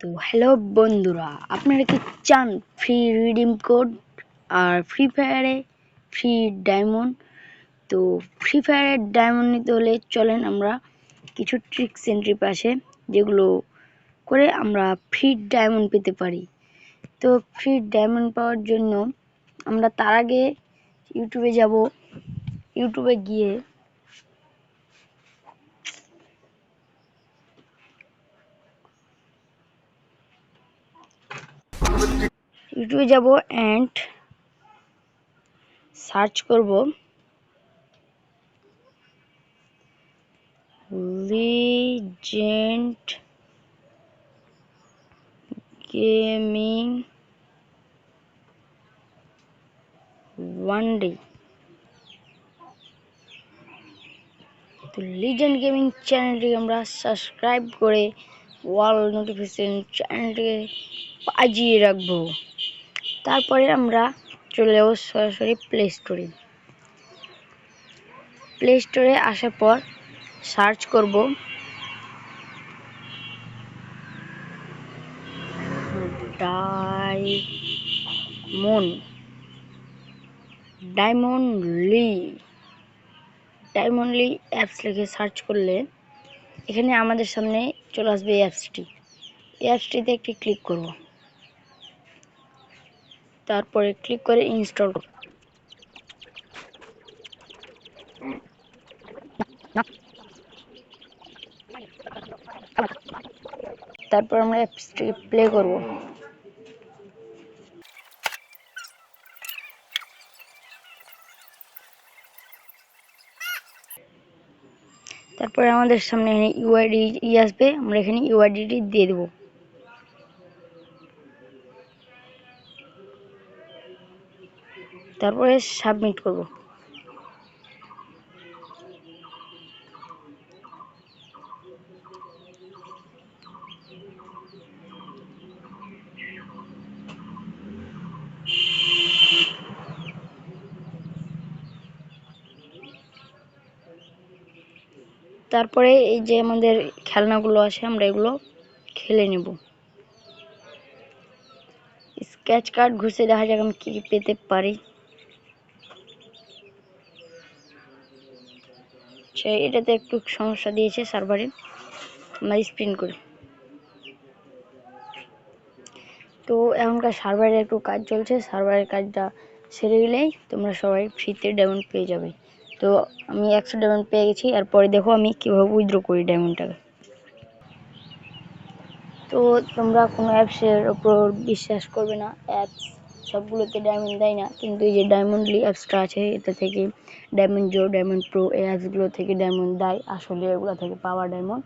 তো হ্যালো বন্ধুরা, আপনারা কি চান ফ্রি রিডিম কোড আর ফ্রি ফায়ারে ফ্রি ডায়মন্ড? তো ফ্রি ফায়ারের ডায়মন্ড নিতে হলে চলেন আমরা কিছু ট্রিক্স এন্ট্রি পাশে যেগুলো করে আমরা ফ্রি ডায়মন্ড পেতে পারি। তো ফ্রি ডায়মন্ড পাওয়ার জন্য আমরা তার আগে ইউটিউবে যাব। ইউটিউবে গিয়ে যাব অ্যান্ড সার্চ করব লিজেন্ড গেমিং 1D। তো লিজেন্ড গেমিং চ্যানেলটিকে আমরা সাবস্ক্রাইব করে ওয়াল নোটিফিকেশন চ্যানেলটিকে বাজিয়ে রাখবো। তারপরে আমরা চলে যাব সরাসরি প্লে স্টোরে। প্লে স্টোরে আসার পর সার্চ করব ডায়মন্ডলি অ্যাপস লিখে সার্চ করলে এখানে আমাদের সামনে চলে আসবে এই অ্যাপসটিতে একটি ক্লিক করব। তারপরে ক্লিক করে ইনস্টল করব। তারপর আমরা অ্যাপসটি প্লে করব। তারপরে আমাদের সামনে এখানে ইউআইডি আসবে, আমরা এখানে ইউআইডিটি দিয়ে দেব। তারপরে সাবমিট করব। তারপরে এই যে আমাদের খেলনাগুলো আছে আমরা এগুলো খেলে নেব। স্কেচ কার্ড ঘুষে দেখা যাক আমি কি পেতে পারি। এটাতে একটু সমস্যা দিয়েছে সার্ভারে, আমরা স্পিন করি। তো এখনকার সার্ভারে একটু কাজ চলছে, সার্ভারের কাজটা সেরে গেলেই তোমরা সবাই ফ্রিতে ডায়মন্ড পেয়ে যাবে। তো আমি 100 ডায়মন্ড পেয়ে গেছি। এরপরে দেখো আমি কীভাবে উইথড্র করি ডায়মন্ডটাকে। তো তোমরা কোনো অ্যাপসের ওপর বিশ্বাস করবে না, অ্যাপস সবগুলোতে ডায়মন্ড দেয় না, কিন্তু এই যে ডায়মন্ডলি অ্যাপসটা আছে এটা থেকে ডায়মন্ড জো, ডায়মন্ড প্রো এই অ্যাপসগুলো থেকে ডায়মন্ড দেয়। আসলে এগুলো থেকে পাওয়া ডায়মন্ড,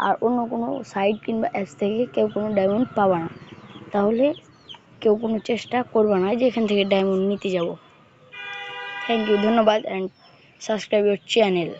আর অন্য কোনো সাইট কিংবা অ্যাপস থেকে কেউ কোনো ডায়মন্ড পাওয়া না। তাহলে কেউ কোনো চেষ্টা করবে না যে এখান থেকে ডায়মন্ড নিতে যাব। থ্যাংক ইউ, ধন্যবাদ, অ্যান্ড সাবস্ক্রাইব ইউর চ্যানেল।